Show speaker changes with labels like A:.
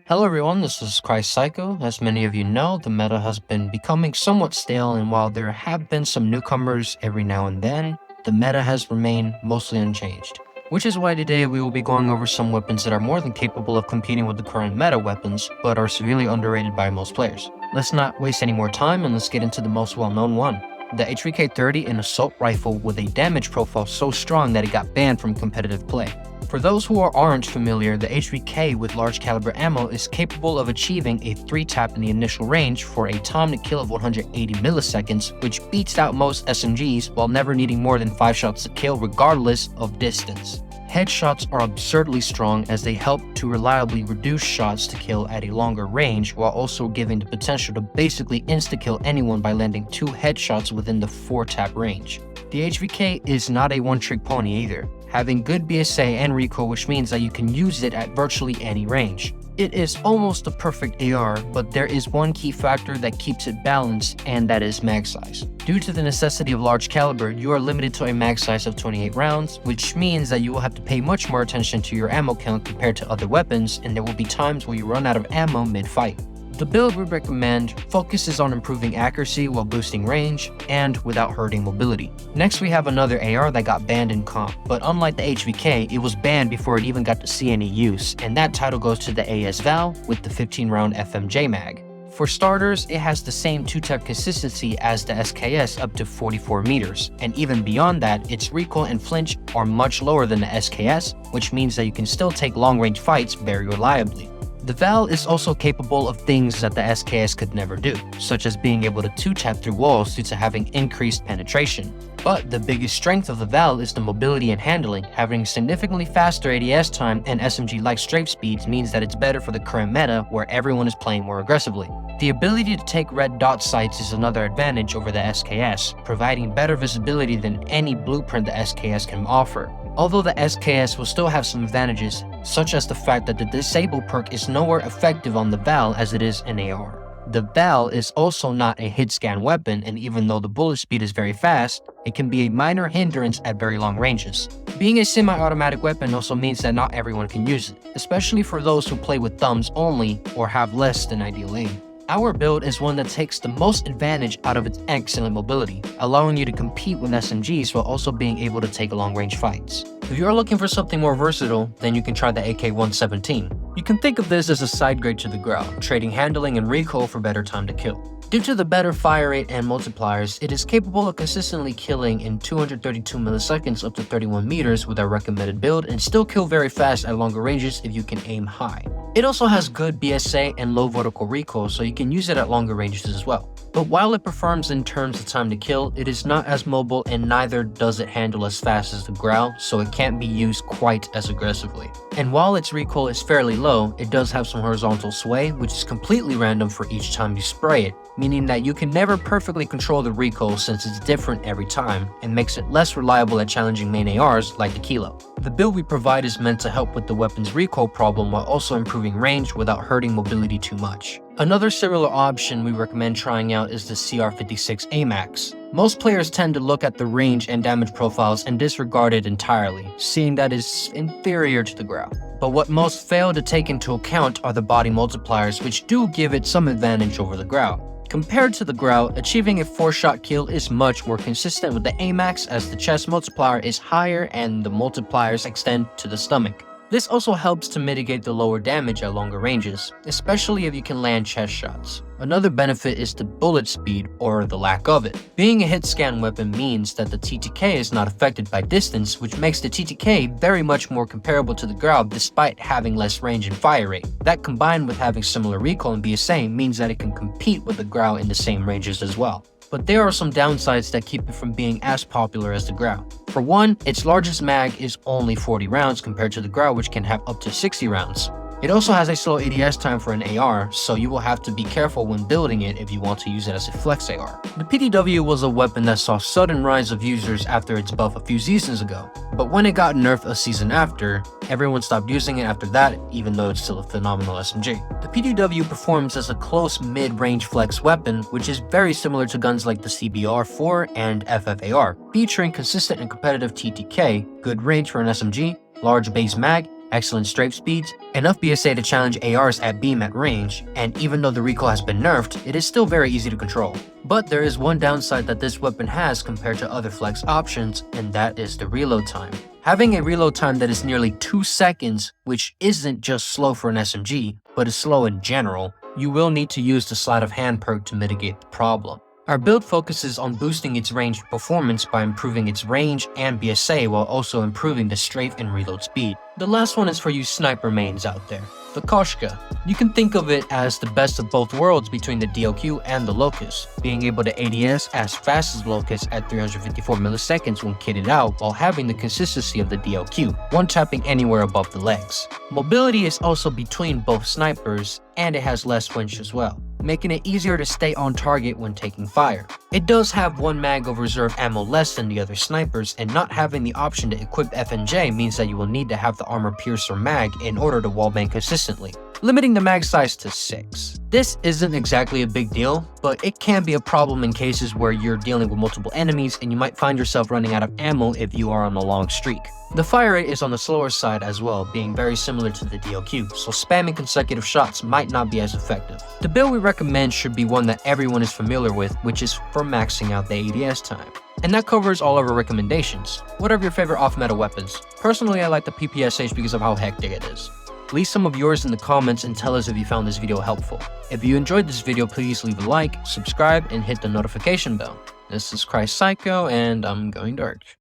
A: Hello everyone, this is Christ Psycho. As many of you know, the meta has been becoming somewhat stale, and while there have been some newcomers every now and then, the meta has remained mostly unchanged. Which is why today we will be going over some weapons that are more than capable of competing with the current meta weapons, but are severely underrated by most players. Let's not waste any more time and let's get into the most well-known one. The HVK-30, an assault rifle with a damage profile so strong that it got banned from competitive play. For those who aren't familiar, the HVK with large caliber ammo is capable of achieving a 3-tap in the initial range for a time to kill of 180 milliseconds, which beats out most SMGs while never needing more than 5 shots to kill regardless of distance. Headshots are absurdly strong as they help to reliably reduce shots to kill at a longer range while also giving the potential to basically insta-kill anyone by landing 2 headshots within the 4-tap range. The HVK is not a one-trick pony either, having good BSA and recoil, which means that you can use it at virtually any range. It is almost a perfect AR, but there is one key factor that keeps it balanced, and that is mag size. Due to the necessity of large caliber, you are limited to a mag size of 28 rounds, which means that you will have to pay much more attention to your ammo count compared to other weapons, and there will be times where you run out of ammo mid-fight. The build we recommend focuses on improving accuracy while boosting range and without hurting mobility. Next, we have another AR that got banned in comp, but unlike the HVK, it was banned before it even got to see any use, and that title goes to the AS Val with the 15-round FMJ mag. For starters, it has the same 2-tap consistency as the SKS up to 44 meters, and even beyond that, its recoil and flinch are much lower than the SKS, which means that you can still take long-range fights very reliably. The Val is also capable of things that the SKS could never do, such as being able to 2-tap through walls due to having increased penetration. But the biggest strength of the Val is the mobility and handling. Having significantly faster ADS time and SMG-like strafe speeds means that it's better for the current meta where everyone is playing more aggressively. The ability to take red dot sights is another advantage over the SKS, providing better visibility than any blueprint the SKS can offer. Although the SKS will still have some advantages, such as the fact that the disable perk is nowhere effective on the Val as it is in AR. The Val is also not a hit scan weapon, and even though the bullet speed is very fast, it can be a minor hindrance at very long ranges. Being a semi-automatic weapon also means that not everyone can use it, especially for those who play with thumbs only or have less than ideal aim. Our build is one that takes the most advantage out of its excellent mobility, allowing you to compete with SMGs while also being able to take long-range fights. If you are looking for something more versatile, then you can try the AK-117. You can think of this as a side grade to the Grau, trading handling and recoil for better time to kill. Due to the better fire rate and multipliers, it is capable of consistently killing in 232 milliseconds up to 31 meters with our recommended build and still kill very fast at longer ranges if you can aim high. It also has good BSA and low vertical recoil, so you can use it at longer ranges as well. But while it performs in terms of time to kill, it is not as mobile and neither does it handle as fast as the Grau, so it can't be used quite as aggressively. And while its recoil is fairly low, it does have some horizontal sway, which is completely random for each time you spray it, meaning that you can never perfectly control the recoil since it's different every time, and makes it less reliable at challenging main ARs like the Kilo. The build we provide is meant to help with the weapon's recoil problem while also improving range without hurting mobility too much. Another similar option we recommend trying out is the CR56 AMAX. Most players tend to look at the range and damage profiles and disregard it entirely, seeing that it's inferior to the Grau. But what most fail to take into account are the body multipliers, which do give it some advantage over the Grau. Compared to the Grau, achieving a 4-shot kill is much more consistent with the AMAX as the chest multiplier is higher and the multipliers extend to the stomach. This also helps to mitigate the lower damage at longer ranges, especially if you can land chest shots. Another benefit is the bullet speed, or the lack of it. Being a hit scan weapon means that the TTK is not affected by distance, which makes the TTK very much more comparable to the Grau despite having less range and fire rate. That combined with having similar recoil and BSA means that it can compete with the Grau in the same ranges as well. But there are some downsides that keep it from being as popular as the Grau. For one, its largest mag is only 40 rounds compared to the Grau, which can have up to 60 rounds. It also has a slow ADS time for an AR, so you will have to be careful when building it if you want to use it as a flex AR. The PDW was a weapon that saw sudden rise of users after its buff a few seasons ago, but when it got nerfed a season after, everyone stopped using it after that, even though it's still a phenomenal SMG. The PDW performs as a close mid-range flex weapon, which is very similar to guns like the CBR-4 and FFAR, featuring consistent and competitive TTK, good range for an SMG, large base mag, excellent strafe speeds, enough BSA to challenge ARs at beam at range, and even though the recoil has been nerfed, it is still very easy to control. But there is one downside that this weapon has compared to other flex options, and that is the reload time. Having a reload time that is nearly 2 seconds, which isn't just slow for an SMG, but is slow in general, you will need to use the sleight of hand perk to mitigate the problem. Our build focuses on boosting its range performance by improving its range and BSA while also improving the strafe and reload speed. The last one is for you sniper mains out there, the Koshka. You can think of it as the best of both worlds between the DLQ and the Locust, being able to ADS as fast as Locust at 354 milliseconds when kitted out while having the consistency of the DLQ, one-tapping anywhere above the legs. Mobility is also between both snipers, and it has less flinch as well, making it easier to stay on target when taking fire. It does have 1 mag of reserve ammo less than the other snipers, and not having the option to equip FNJ means that you will need to have the armor piercer mag in order to wallbang consistently, limiting the mag size to 6. This isn't exactly a big deal, but it can be a problem in cases where you're dealing with multiple enemies and you might find yourself running out of ammo if you are on a long streak. The fire rate is on the slower side as well, being very similar to the DLQ, so spamming consecutive shots might not be as effective. The build we recommend should be one that everyone is familiar with, which is for maxing out the ADS time. And that covers all of our recommendations. What are your favorite off-meta weapons? Personally, I like the PPSH because of how hectic it is. Leave some of yours in the comments and tell us if you found this video helpful. If you enjoyed this video, please leave a like, subscribe, and hit the notification bell. This is Christ Psycho, and I'm going dark.